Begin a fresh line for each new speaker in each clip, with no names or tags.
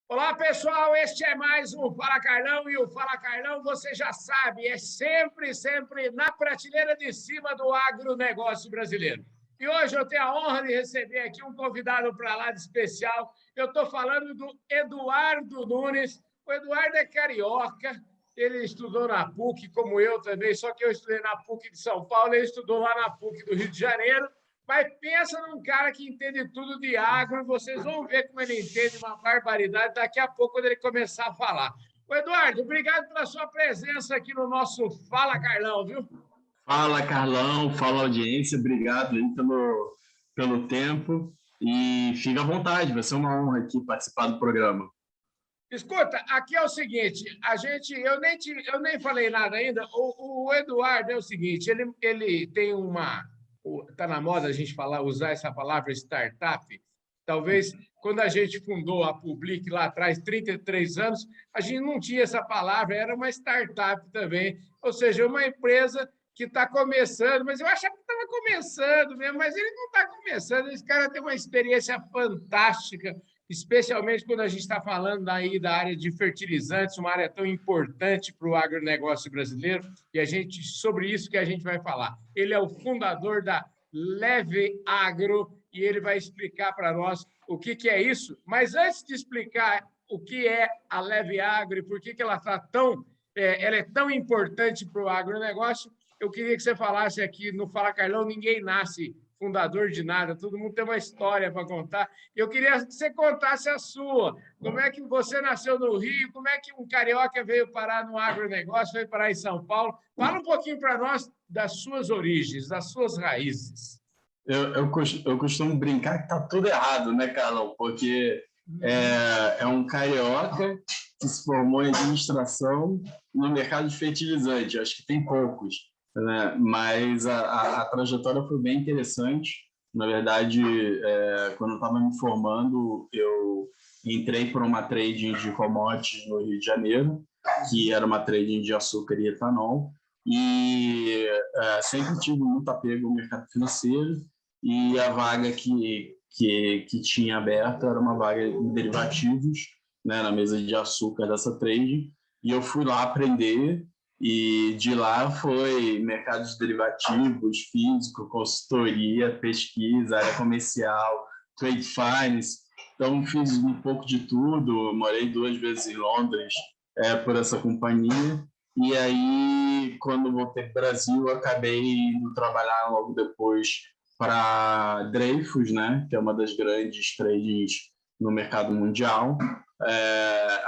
Olá, pessoal, este é mais um Fala Carlão e o Fala Carlão, você já sabe, é sempre na prateleira de cima do agronegócio brasileiro. E hoje eu tenho a honra de receber aqui um convidado para lá de especial. Eu estou falando do Eduardo Nunes. O Eduardo é carioca, ele estudou na PUC, como eu também, só que eu estudei na PUC de São Paulo, ele estudou lá na PUC do Rio de Janeiro. Mas pensa num cara que entende tudo de agro, vocês vão ver como ele entende uma barbaridade daqui a pouco, quando ele começar a falar. Ô, Eduardo, obrigado pela sua presença aqui no nosso Fala Carlão, viu?
Fala, Carlão, fala audiência, obrigado aí pelo tempo e fica à vontade, vai ser uma honra aqui participar do programa.
Escuta, aqui é o seguinte, eu nem falei nada ainda, o Eduardo é o seguinte, ele tem está na moda a gente usar essa palavra startup. Talvez quando a gente fundou a Public lá atrás, 33 anos, a gente não tinha essa palavra, era uma startup também, ou seja, uma empresa que está começando, mas eu achava que estava começando mesmo, mas ele não está começando, esse cara tem uma experiência fantástica, especialmente quando a gente está falando aí da área de fertilizantes, uma área tão importante para o agronegócio brasileiro, e sobre isso que a gente vai falar. Ele é o fundador da Leve Agro e ele vai explicar para nós o que é isso. Mas antes de explicar o que é a Leve Agro e por que ela ela é tão importante para o agronegócio, eu queria que você falasse aqui no Fala Carlão, ninguém nasce fundador de nada, todo mundo tem uma história para contar. Eu queria que você contasse a sua. Como é que você nasceu no Rio? Como é que um carioca veio parar no agronegócio, veio parar em São Paulo? Fala um pouquinho para nós das suas origens, das suas raízes.
Eu costumo brincar que está tudo errado, né, Carlão? Porque é um carioca que se formou em administração no mercado de fertilizante. Acho que tem poucos, né? Mas a trajetória foi bem interessante. Na verdade, quando eu estava me formando, eu entrei por uma trading de commodities no Rio de Janeiro, que era uma trading de açúcar e etanol, e sempre tive muito apego ao mercado financeiro, e a vaga que tinha aberta era uma vaga de derivativos, né, na mesa de açúcar dessa trading, e eu fui lá aprender. E de lá foi mercado de derivativos, físico, consultoria, pesquisa, área comercial, trade finance. Então, fiz um pouco de tudo. Morei 2 vezes em Londres por essa companhia. E aí, quando voltei para o Brasil, eu acabei indo trabalhar logo depois para Dreyfus, né, que é uma das grandes trades no mercado mundial,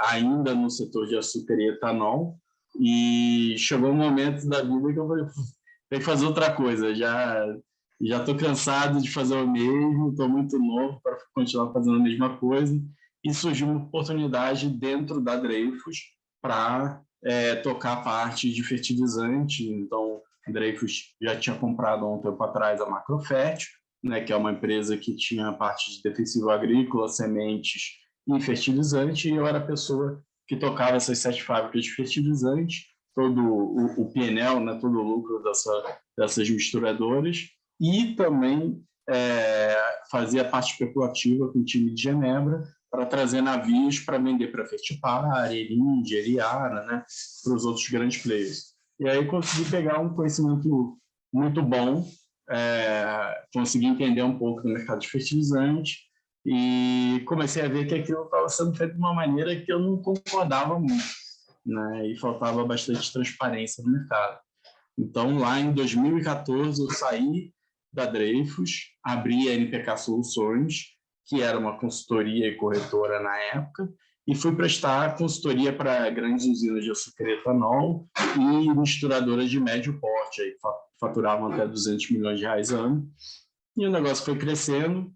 ainda no setor de açúcar e etanol. E chegou um momento da vida que eu falei, tem que fazer outra coisa, já estou cansado de fazer o mesmo, estou muito novo para continuar fazendo a mesma coisa, e surgiu uma oportunidade dentro da Dreyfus para tocar a parte de fertilizante. Então, a Dreyfus já tinha comprado há um tempo atrás a Macrofert, né, que é uma empresa que tinha a parte de defensivo agrícola, sementes e fertilizante, e eu era a pessoa que tocava essas 7 fábricas de fertilizante, todo o P&L, né, todo o lucro dessas misturadoras, e também fazia a parte especulativa com o time de Genebra para trazer navios para vender para Fertipar, Elinde, Eriara, né, para os outros grandes players. E aí consegui pegar um conhecimento muito bom, consegui entender um pouco do mercado de fertilizante, e comecei a ver que aquilo estava sendo feito de uma maneira que eu não concordava muito, né? E faltava bastante transparência no mercado. Então, lá em 2014, eu saí da Dreyfus, abri a NPK Soluções, que era uma consultoria e corretora na época, e fui prestar consultoria para grandes usinas de açúcar e etanol e misturadoras de médio porte, aí faturavam até 200 milhões de reais ano. E o negócio foi crescendo.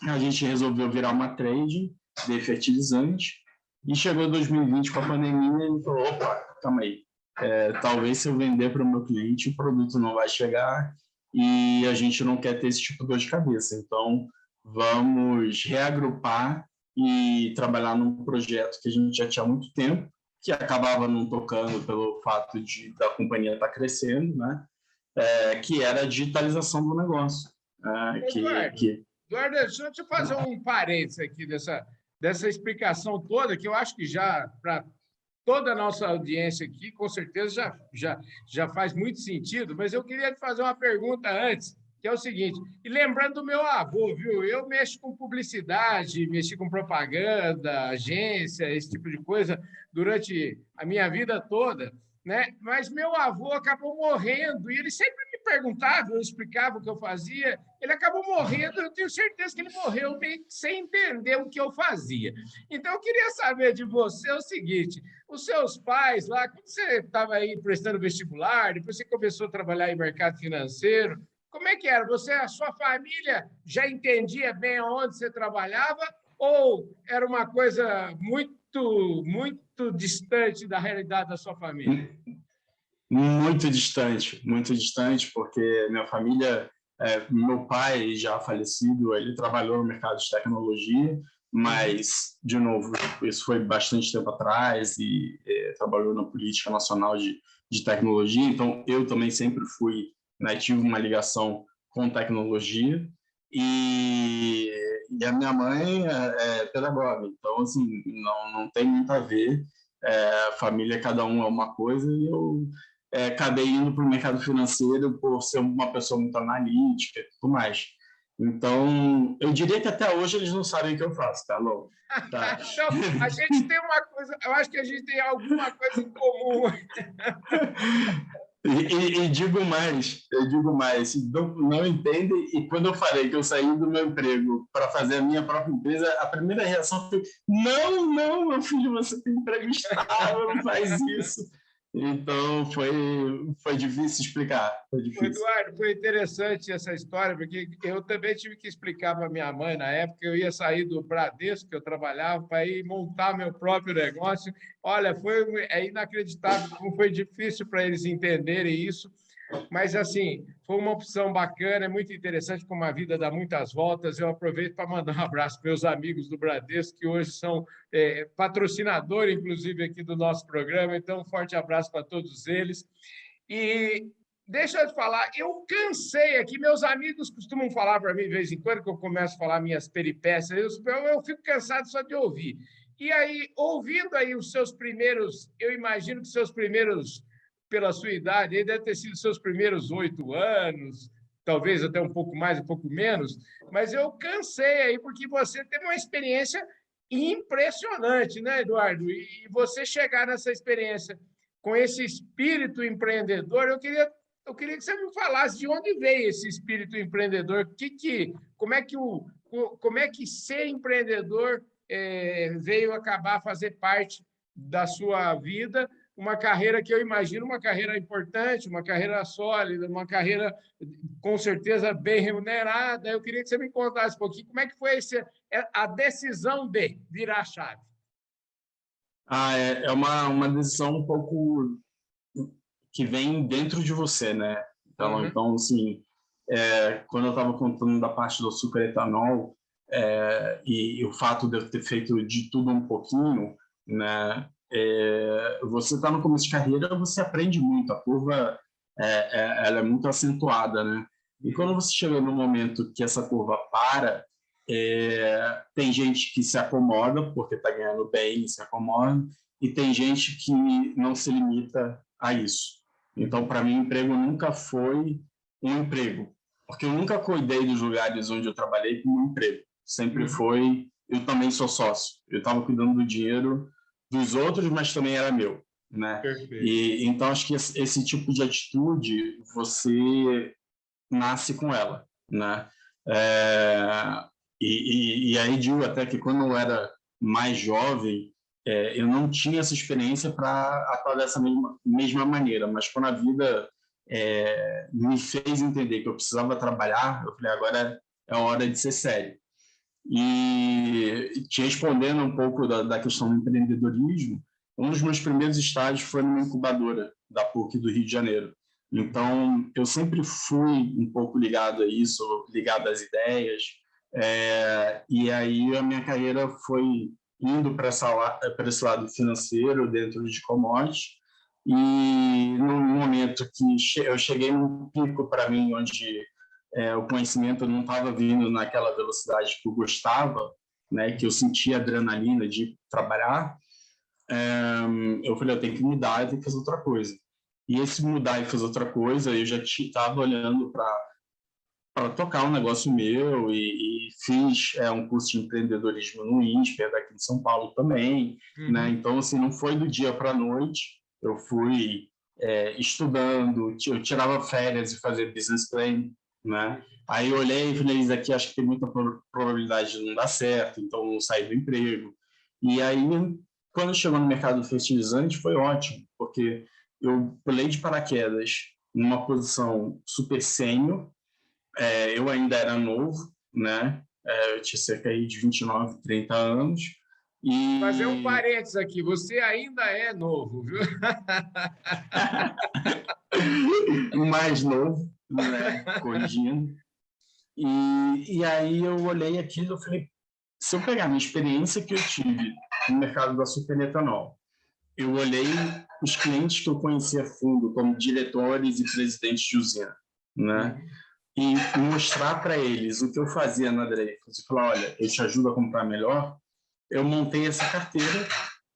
A gente resolveu virar uma trade de fertilizante, e chegou 2020 com a pandemia e falou, opa, calma aí, talvez se eu vender para o meu cliente, o produto não vai chegar e a gente não quer ter esse tipo de dor de cabeça. Então, vamos reagrupar e trabalhar num projeto que a gente já tinha há muito tempo, que acabava não tocando pelo fato da companhia estar crescendo, né? Que era a digitalização do negócio.
Eduardo, deixa eu te fazer um parênteses aqui dessa explicação toda, que eu acho que já, para toda a nossa audiência aqui, com certeza já faz muito sentido, mas eu queria te fazer uma pergunta antes, que é o seguinte, e lembrando do meu avô, viu? Eu mexo com publicidade, mexi com propaganda, agência, esse tipo de coisa durante a minha vida toda, né? Mas meu avô acabou morrendo e ele sempre me perguntava, eu explicava o que eu fazia, ele acabou morrendo, eu tenho certeza que ele morreu sem entender o que eu fazia. Então, eu queria saber de você o seguinte, os seus pais lá, quando você estava aí prestando vestibular, depois você começou a trabalhar em mercado financeiro, como é que era? A sua família já entendia bem aonde você trabalhava ou era uma coisa muito distante da realidade da sua família?
Muito distante, porque minha família, meu pai já falecido, ele trabalhou no mercado de tecnologia, mas, de novo, isso foi bastante tempo atrás e trabalhou na política nacional de tecnologia, então eu também sempre fui, né, tive uma ligação com tecnologia e a minha mãe é pedagoga, então, assim, não tem muito a ver, família, cada um é uma coisa e eu acabei indo para o mercado financeiro por ser uma pessoa muito analítica e tudo mais. Então, eu diria que até hoje eles não sabem o que eu faço, tá, Lô? Tá.
Então, a gente tem uma coisa, eu acho que a gente tem alguma coisa em comum.
E digo mais, não entendem. E quando eu falei que eu saí do meu emprego para fazer a minha própria empresa, a primeira reação foi: não, meu filho, você tem emprego estável, não faz isso. Então, foi difícil explicar, foi difícil.
Eduardo, foi interessante essa história, porque eu também tive que explicar para minha mãe, na época, eu ia sair do Bradesco, que eu trabalhava, para ir montar meu próprio negócio. Olha, é inacreditável como foi difícil para eles entenderem isso, mas, assim, foi uma opção bacana, é muito interessante como a vida dá muitas voltas. Eu aproveito para mandar um abraço para meus amigos do Bradesco, que hoje são patrocinador, inclusive, aqui do nosso programa. Então, um forte abraço para todos eles. E deixa eu te falar, eu cansei aqui, meus amigos costumam falar para mim de vez em quando, que eu começo a falar minhas peripécias, eu fico cansado só de ouvir. E aí, ouvindo aí os seus primeiros, eu imagino que seus primeiros, pela sua idade, aí deve ter sido seus primeiros 8 anos, talvez até um pouco mais, um pouco menos, mas eu cansei aí, porque você teve uma experiência impressionante, né, Eduardo? E você chegar nessa experiência com esse espírito empreendedor, eu queria que você me falasse de onde veio esse espírito empreendedor, como é que ser empreendedor veio acabar a fazer parte da sua vida, uma carreira que eu imagino uma carreira importante, uma carreira sólida, uma carreira com certeza bem remunerada. Eu queria que você me contasse um pouquinho como é que foi a decisão de virar a chave.
É uma decisão um pouco que vem dentro de você, né? Então assim, quando eu estava contando da parte do açúcar etanol e o fato de eu ter feito de tudo um pouquinho, né? Você está no começo de carreira, você aprende muito, a curva ela é muito acentuada, né? E quando você chega no momento que essa curva para, tem gente que se acomoda porque está ganhando bem, se acomoda, e tem gente que não se limita a isso. Então, para mim, emprego nunca foi um emprego, porque eu nunca cuidei dos lugares onde eu trabalhei como um emprego. Sempre foi, eu também sou sócio. Eu estava cuidando do dinheiro dos outros, mas também era meu, né? E então acho que esse tipo de atitude você nasce com ela, né? E aí digo até que quando eu era mais jovem, eu não tinha essa experiência para atuar dessa mesma maneira, mas quando a vida me fez entender que eu precisava trabalhar, eu falei, agora é hora de ser sério. E te respondendo um pouco da questão do empreendedorismo, um dos meus primeiros estágios foi numa incubadora da PUC do Rio de Janeiro. Então, eu sempre fui um pouco ligado a isso, ligado às ideias, e aí a minha carreira foi indo para esse lado financeiro, dentro de commodities, e no momento que eu cheguei num pico para mim, onde o conhecimento não estava vindo naquela velocidade que eu gostava, né, que eu sentia adrenalina de trabalhar, eu falei, eu tenho que mudar, eu tenho que fazer outra coisa. E esse mudar e fazer outra coisa, eu já estava olhando para tocar um negócio meu e fiz um curso de empreendedorismo no INSPER, daqui de São Paulo também, né? Então, assim, não foi do dia para a noite, eu fui estudando, eu tirava férias e fazia business plan, né? Aí eu olhei e falei, isso aqui acho que tem muita probabilidade de não dar certo, então eu saí do emprego. E aí, quando chegou no mercado fertilizante, foi ótimo, porque eu pulei de paraquedas numa posição super sênior, eu ainda era novo, né? Eu tinha cerca aí de 29, 30 anos.
Fazer um
E
parênteses aqui, você ainda é novo, viu?
mais novo, né? Corrigindo. E aí eu olhei aquilo e falei, se eu pegar a minha experiência que eu tive no mercado do açúcar e etanol, eu olhei os clientes que eu conhecia a fundo, como diretores e presidentes de usina, né? E mostrar para eles o que eu fazia na Dreyfus e falar, olha, eu te ajudo a comprar melhor. Eu montei essa carteira,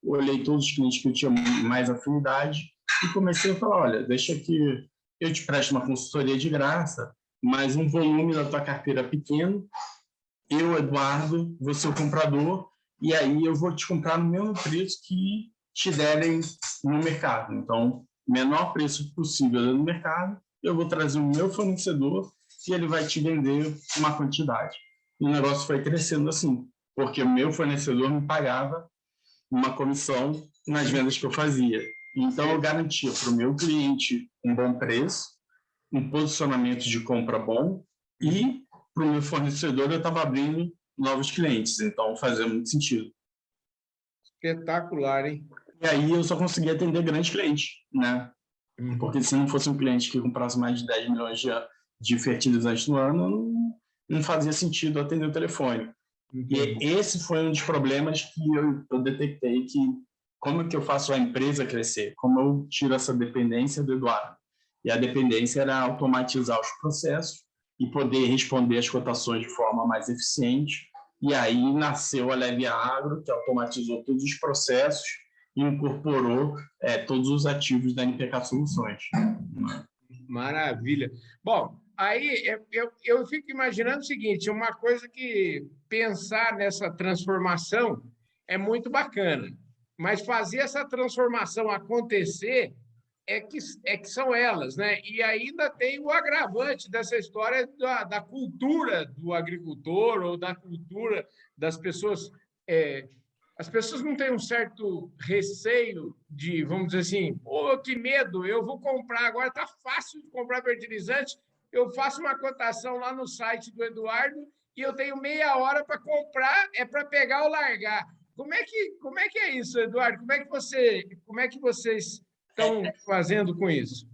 olhei todos os clientes que eu tinha mais afinidade e comecei a falar, olha, deixa que eu te presto uma consultoria de graça, mas um volume da tua carteira pequeno, eu, Eduardo, vou ser o comprador e aí eu vou te comprar no mesmo preço que te derem no mercado. Então, menor preço possível no mercado, eu vou trazer o meu fornecedor e ele vai te vender uma quantidade. E o negócio foi crescendo assim, porque o meu fornecedor me pagava uma comissão nas vendas que eu fazia. Então, eu garantia para o meu cliente um bom preço, um posicionamento de compra bom e para o meu fornecedor eu estava abrindo novos clientes. Então, fazia muito sentido.
Espetacular, hein?
E aí eu só conseguia atender grandes clientes, né? Porque se não fosse um cliente que comprasse mais de 10 milhões de fertilizantes no ano, não fazia sentido atender o telefone. E esse foi um dos problemas que eu detectei que como que eu faço a empresa crescer? Como eu tiro essa dependência do Eduardo? E a dependência era automatizar os processos e poder responder as cotações de forma mais eficiente. E aí nasceu a Leve Agro, que automatizou todos os processos e incorporou todos os ativos da NPK Soluções.
Maravilha. Bom, aí eu fico imaginando o seguinte: uma coisa que pensar nessa transformação é muito bacana, mas fazer essa transformação acontecer é que são elas, né? E ainda tem o agravante dessa história da cultura do agricultor ou da cultura das pessoas. As pessoas não têm um certo receio de, vamos dizer assim, oh, que medo, eu vou comprar agora, está fácil de comprar fertilizante, eu faço uma cotação lá no site do Eduardo e eu tenho meia hora para comprar, é para pegar ou largar. Como é que é isso, Eduardo? Como é que vocês estão fazendo com isso?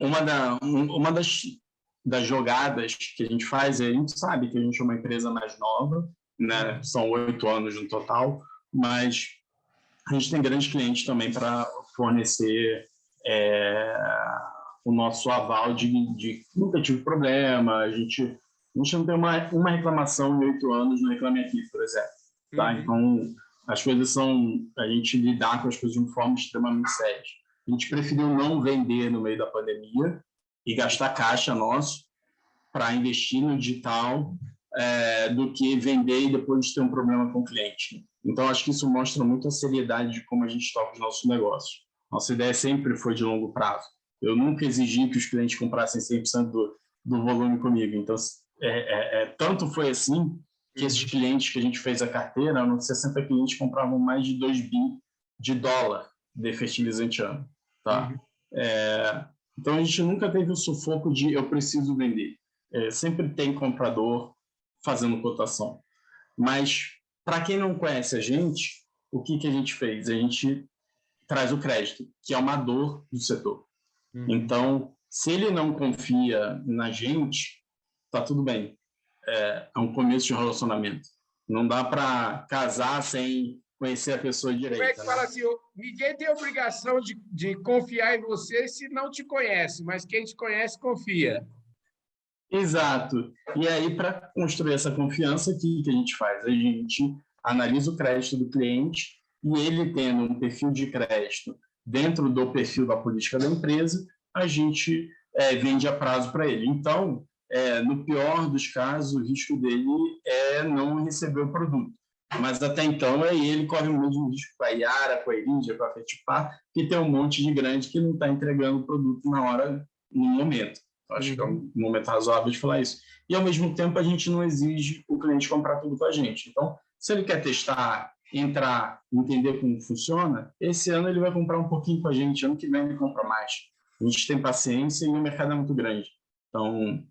Uma das jogadas que a gente faz, a gente sabe que a gente é uma empresa mais nova, né? São 8 anos no total, mas a gente tem grandes clientes também para fornecer o nosso aval de nunca tive problema, a gente não tem uma reclamação em 8 anos no Reclame Aqui, por exemplo. Tá? Então, as coisas são... A gente lidar com as coisas de uma forma extremamente séria. A gente preferiu não vender no meio da pandemia e gastar caixa nosso para investir no digital do que vender e depois ter um problema com o cliente. Então, acho que isso mostra muito a seriedade de como a gente toca os nossos negócios. Nossa ideia sempre foi de longo prazo. Eu nunca exigi que os clientes comprassem 100% do volume comigo. Então, tanto foi assim que esses clientes que a gente fez a carteira, uns 60 clientes compravam mais de 2 bi de dólar de fertilizante ano. Tá? Então, a gente nunca teve o sufoco de eu preciso vender. Sempre tem comprador fazendo cotação. Mas, para quem não conhece a gente, o que a gente fez? A gente traz o crédito, que é uma dor do setor. Então, se ele não confia na gente, tá tudo bem. É um começo de um relacionamento. Não dá para casar sem conhecer a pessoa direito.
Como é que fala assim? Ninguém tem obrigação de confiar em você se não te conhece, mas quem te conhece confia.
Exato. E aí, para construir essa confiança, o que a gente faz? A gente analisa o crédito do cliente e ele tendo um perfil de crédito dentro do perfil da política da empresa, a gente vende a prazo para ele. Então, no pior dos casos, o risco dele é não receber o produto. Mas até então, ele corre o mesmo risco com a Yara, com a Elidia, com a Fetipar, que tem um monte de grande que não está entregando o produto na hora, no momento. Acho que é um momento razoável de falar isso. E, ao mesmo tempo, a gente não exige o cliente comprar tudo com a gente. Então, se ele quer testar, entrar, entender como funciona, esse ano ele vai comprar um pouquinho com a gente, ano que vem ele compra mais. A gente tem paciência e o mercado é muito grande. Então,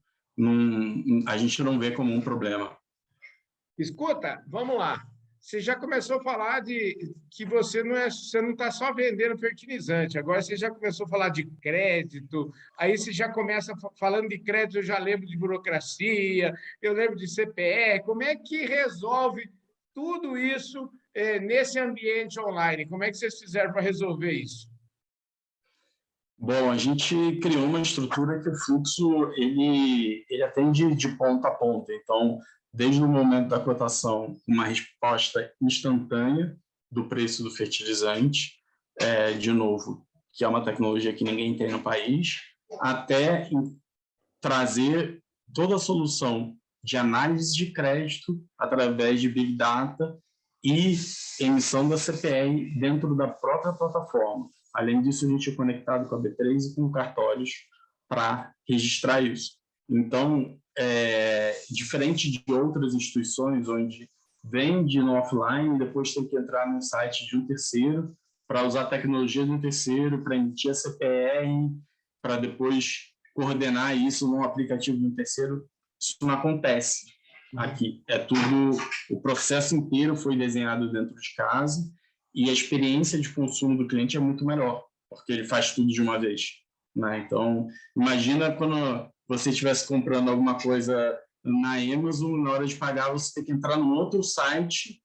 a gente não vê como um problema.
Escuta, vamos lá. Você já começou a falar de que você não está só vendendo fertilizante, agora você já começou a falar de crédito, aí você já começa falando de crédito, eu já lembro de burocracia, eu lembro de CPE. Como é que resolve tudo isso nesse ambiente online? Como é que vocês fizeram para resolver isso?
Bom, a gente criou uma estrutura que o fluxo ele atende de ponta a ponta. Então, desde o momento da cotação, uma resposta instantânea do preço do fertilizante, de novo, que é uma tecnologia que ninguém tem no país, até trazer toda a solução de análise de crédito através de Big Data e emissão da CPR dentro da própria plataforma. Além disso, a gente é conectado com a B3 e com cartórios para registrar isso. Então, diferente de outras instituições onde vende no offline e depois tem que entrar no site de um terceiro para usar a tecnologia de um terceiro, para emitir a CPR, para depois coordenar isso num aplicativo de um terceiro, isso não acontece aqui. É tudo, o processo inteiro foi desenhado dentro de casa e a experiência de consumo do cliente é muito melhor, porque ele faz tudo de uma vez, né? Então, imagina quando você estivesse comprando alguma coisa na Amazon, na hora de pagar, você tem que entrar num outro site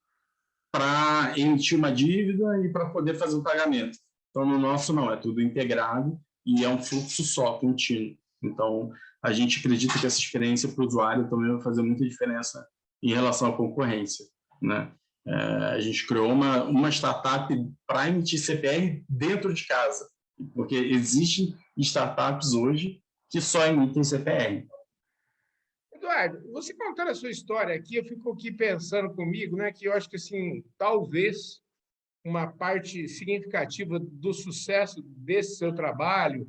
para emitir uma dívida e para poder fazer o pagamento. Então, no nosso, não, é tudo integrado e é um fluxo só, contínuo. Então, a gente acredita que essa experiência para o usuário também vai fazer muita diferença em relação à concorrência, né? A gente criou uma startup para emitir CPR dentro de casa, porque existem startups hoje que só emitem CPR.
Eduardo, você contando a sua história aqui, eu fico aqui pensando comigo, né, que eu acho que assim, talvez uma parte significativa do sucesso desse seu trabalho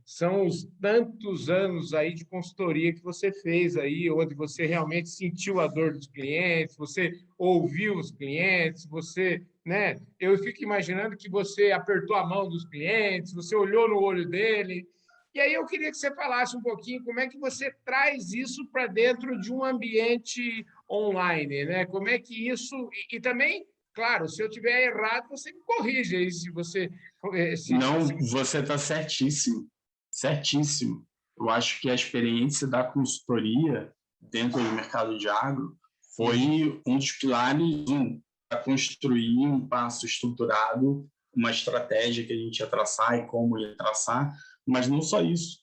são os tantos anos aí de consultoria que você fez aí, onde você realmente sentiu a dor dos clientes, você ouviu os clientes, você, né? Eu fico imaginando que você apertou a mão dos clientes, você olhou no olho dele. E aí eu queria que você falasse um pouquinho como é que você traz isso para dentro de um ambiente online, né? Como é que isso e também, claro, se eu tiver errado, você me corrige aí se você
Não, você está certíssimo, certíssimo. Eu acho que a experiência da consultoria dentro do mercado de agro foi um dos pilares para construir um passo estruturado, uma estratégia que a gente ia traçar e como ia traçar, mas não só isso,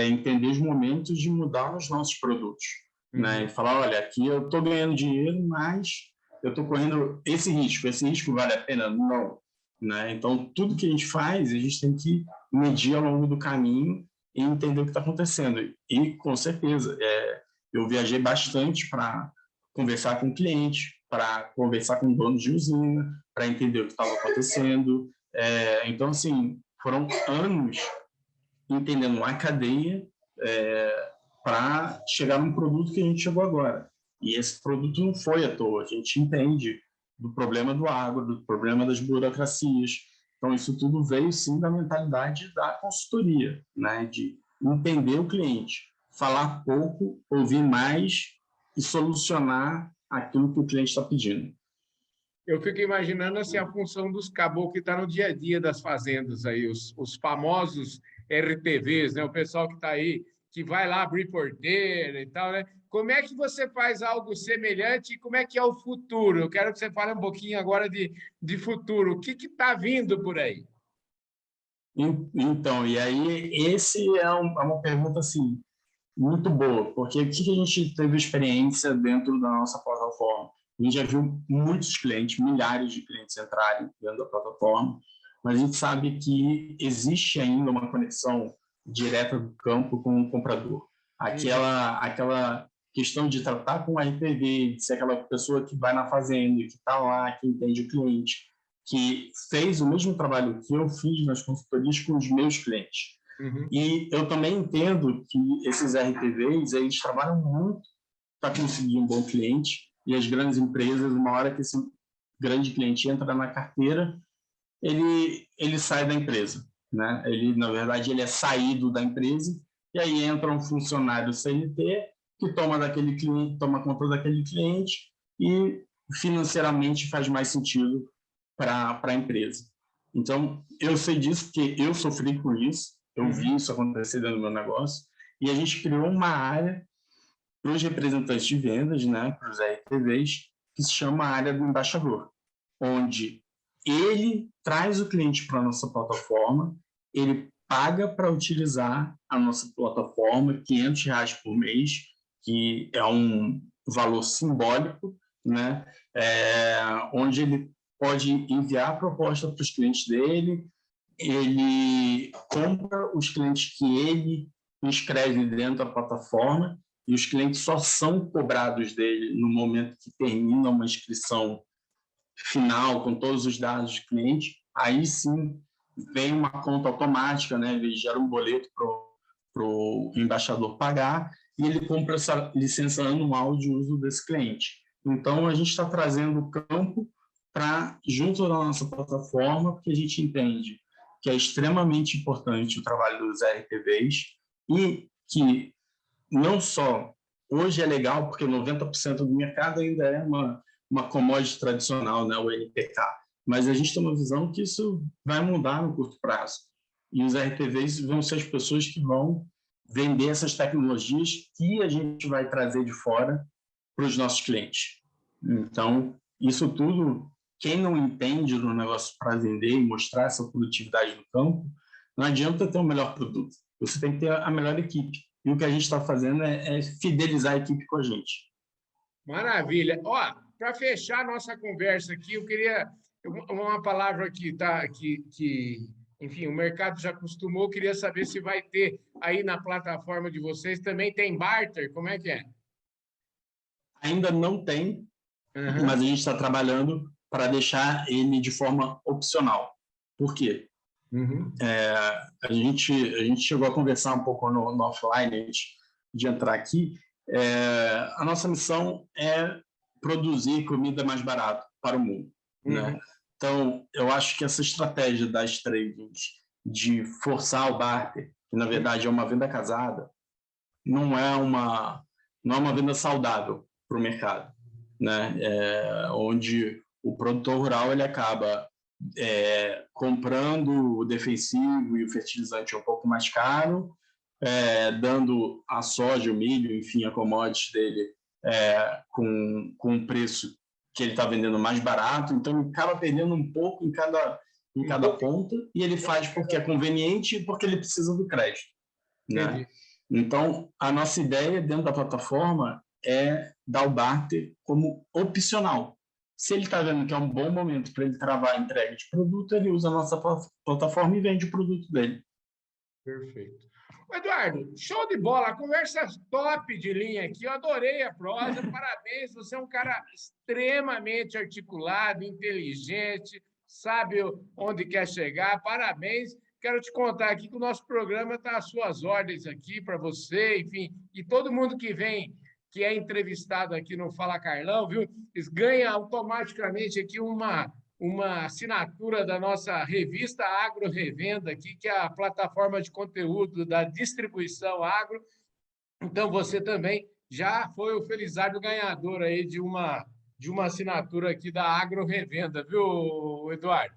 entender os momentos de mudar os nossos produtos, né? E falar, olha, aqui eu estou ganhando dinheiro, mas eu estou correndo esse risco vale a pena? Não. Né? Então, tudo que a gente faz, a gente tem que medir ao longo do caminho e entender o que está acontecendo. E, com certeza, eu viajei bastante para conversar com o cliente, para conversar com donos de usina, para entender o que estava acontecendo. Então, assim, foram anos entendendo a cadeia para chegar num produto que a gente chegou agora. E esse produto não foi à toa, a gente entende do problema do agro, do problema das burocracias. Então, isso tudo veio, sim, da mentalidade da consultoria, né? De entender o cliente, falar pouco, ouvir mais e solucionar aquilo que o cliente está pedindo.
Eu fico imaginando assim, a função dos caboclos que está no dia a dia das fazendas, aí, os famosos RTVs, né? O pessoal que está aí, que vai lá abrir porteira e tal, né? Como é que você faz algo semelhante e como é que é o futuro? Eu quero que você fale um pouquinho agora de futuro. O que está vindo por aí?
Então, e aí, esse é uma pergunta assim, muito boa, porque o que a gente teve experiência dentro da nossa plataforma? A gente já viu muitos clientes, milhares de clientes entrarem dentro da plataforma, mas a gente sabe que existe ainda uma conexão direta do campo com o comprador. Aquela questão de tratar com o RPV, de ser aquela pessoa que vai na fazenda, que está lá, que entende o cliente, que fez o mesmo trabalho que eu fiz nas consultorias com os meus clientes. E eu também entendo que esses RPVs, eles trabalham muito para conseguir um bom cliente, e as grandes empresas, uma hora que esse grande cliente entra na carteira, ele sai da empresa, né? Na verdade, ele é saído da empresa, e aí entra um funcionário CLT que toma conta daquele cliente e financeiramente faz mais sentido para a empresa. Então, eu sei disso porque eu sofri com isso, eu vi isso acontecer dentro do meu negócio, e a gente criou uma área para os representantes de vendas, né, para os RTVs, que se chama a área do embaixador, onde ele traz o cliente para a nossa plataforma, ele paga para utilizar a nossa plataforma, R$ 500 por mês, que é um valor simbólico, né, onde ele pode enviar a proposta para os clientes dele, ele compra os clientes que ele inscreve dentro da plataforma, e os clientes só são cobrados dele no momento que termina uma inscrição final, com todos os dados do cliente. Aí sim vem uma conta automática, né? Ele gera um boleto para o embaixador pagar e ele compra essa licença anual de uso desse cliente. Então, a gente está trazendo o campo para junto da nossa plataforma, porque a gente entende que é extremamente importante o trabalho dos RTVs e que não só hoje é legal, porque 90% do mercado ainda é uma commodity tradicional, né, o NPK, mas a gente tem uma visão que isso vai mudar no curto prazo. E os RTVs vão ser as pessoas que vão vender essas tecnologias que a gente vai trazer de fora para os nossos clientes. Então, isso tudo, quem não entende do negócio para vender e mostrar essa produtividade no campo, não adianta ter o melhor produto. Você tem que ter a melhor equipe. E o que a gente está fazendo é fidelizar a equipe com a gente.
Maravilha. Ó, para fechar a nossa conversa aqui, eu queria uma palavra que tá que enfim, o mercado já acostumou, eu queria saber se vai ter aí na plataforma de vocês também tem barter, como é que é?
Ainda não tem, mas a gente está trabalhando para deixar ele de forma opcional. Por quê? A gente chegou a conversar um pouco no offline antes de entrar aqui. A nossa missão é produzir comida mais barata para o mundo, né? Então, eu acho que essa estratégia das tradings de forçar o barter, que na verdade é uma venda casada, não é uma venda saudável para o mercado, né? Onde o produtor rural ele acaba comprando o defensivo e o fertilizante um pouco mais caro, dando a soja, o milho, enfim, a commodity dele com um preço que ele está vendendo mais barato, então ele acaba perdendo um pouco em cada ponta, e ele faz porque é conveniente e porque ele precisa do crédito, né? Então, a nossa ideia dentro da plataforma é dar o barter como opcional. Se ele está vendo que é um bom momento para ele travar a entrega de produto, ele usa a nossa plataforma e vende o produto dele.
Perfeito. Eduardo, show de bola, conversa top de linha aqui, eu adorei a prosa, parabéns, você é um cara extremamente articulado, inteligente, sabe onde quer chegar, parabéns. Quero te contar aqui que o nosso programa está às suas ordens aqui para você, enfim, e todo mundo que vem, que é entrevistado aqui no Fala Carlão, viu? Eles ganham automaticamente aqui uma assinatura da nossa revista Agro Revenda, aqui, que é a plataforma de conteúdo da distribuição agro. Então, você também já foi o felizardo ganhador aí de uma assinatura aqui da Agro Revenda, viu, Eduardo?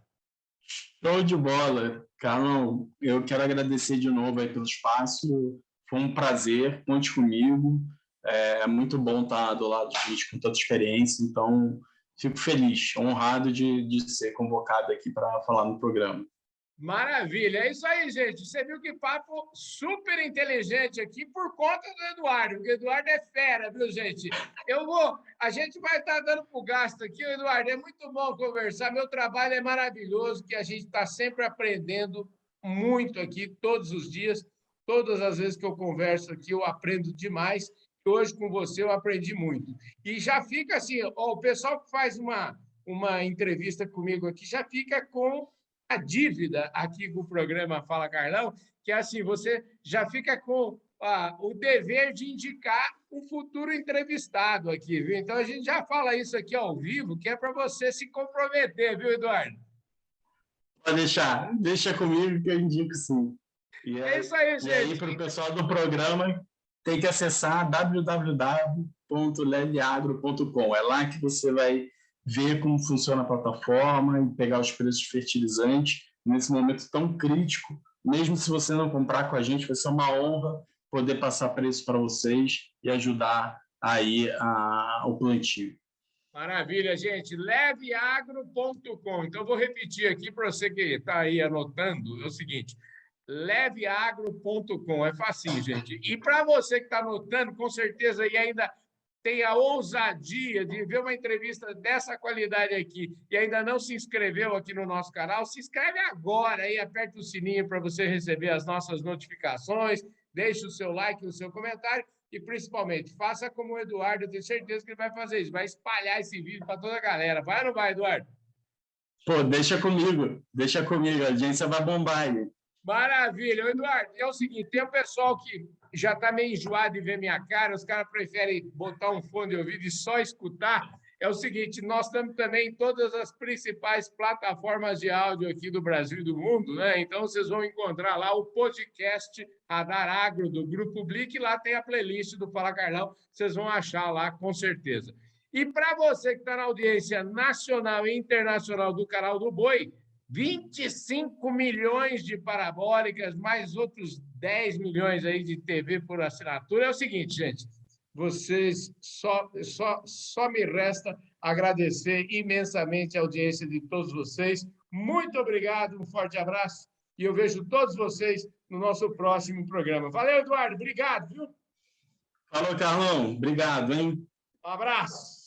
Show de bola. Carlão, eu quero agradecer de novo aí pelo espaço. Foi um prazer, conte comigo. É muito bom estar do lado de gente com tanta experiência, então fico feliz, honrado de ser convocado aqui para falar no programa.
Maravilha. É isso aí, gente. Você viu que papo super inteligente aqui por conta do Eduardo, porque o Eduardo é fera, viu, gente? A gente vai estar dando para o gasto aqui, Eduardo. É muito bom conversar. Meu trabalho é maravilhoso, que a gente está sempre aprendendo muito aqui, todos os dias. Todas as vezes que eu converso aqui, eu aprendo demais. E hoje, com você, eu aprendi muito. E já fica assim, ó, o pessoal que faz uma entrevista comigo aqui já fica com a dívida aqui com o programa Fala Carlão, que é assim, você já fica com o dever de indicar um futuro entrevistado aqui, viu? Então a gente já fala isso aqui ao vivo, que é para você se comprometer, viu, Eduardo?
Pode deixa comigo que eu indico sim.
É isso aí, gente.
E aí, para o pessoal do programa, tem que acessar www.levagro.com. É lá que você vai ver como funciona a plataforma e pegar os preços de fertilizantes nesse momento tão crítico. Mesmo se você não comprar com a gente, vai ser uma honra poder passar preço para vocês e ajudar aí o plantio.
Maravilha, gente. Leveagro.com. Então, eu vou repetir aqui para você que está aí anotando. É o seguinte, leveagro.com. É facinho, gente. E para você que está anotando, com certeza e ainda tem a ousadia de ver uma entrevista dessa qualidade aqui e ainda não se inscreveu aqui no nosso canal, se inscreve agora aí, aperta o sininho para você receber as nossas notificações, deixe o seu like, o seu comentário e, principalmente, faça como o Eduardo, eu tenho certeza que ele vai fazer isso, vai espalhar esse vídeo para toda a galera. Vai ou não vai, Eduardo?
Pô, deixa comigo, a audiência vai bombar aí.
Maravilha. Eduardo, é o seguinte, tem o pessoal que já está meio enjoado de ver minha cara, os caras preferem botar um fone de ouvido e só escutar. É o seguinte, nós estamos também em todas as principais plataformas de áudio aqui do Brasil e do mundo, né? Então, vocês vão encontrar lá o podcast Radar Agro do Grupo Blick, e lá tem a playlist do Fala Carlão, vocês vão achar lá, com certeza. E para você que está na audiência nacional e internacional do Canal do Boi, 25 milhões de parabólicas, mais outros 10 milhões aí de TV por assinatura. É o seguinte, gente, vocês só me resta agradecer imensamente a audiência de todos vocês. Muito obrigado, um forte abraço e eu vejo todos vocês no nosso próximo programa. Valeu, Eduardo, obrigado, viu?
Falou, Carlão, obrigado, hein?
Um abraço.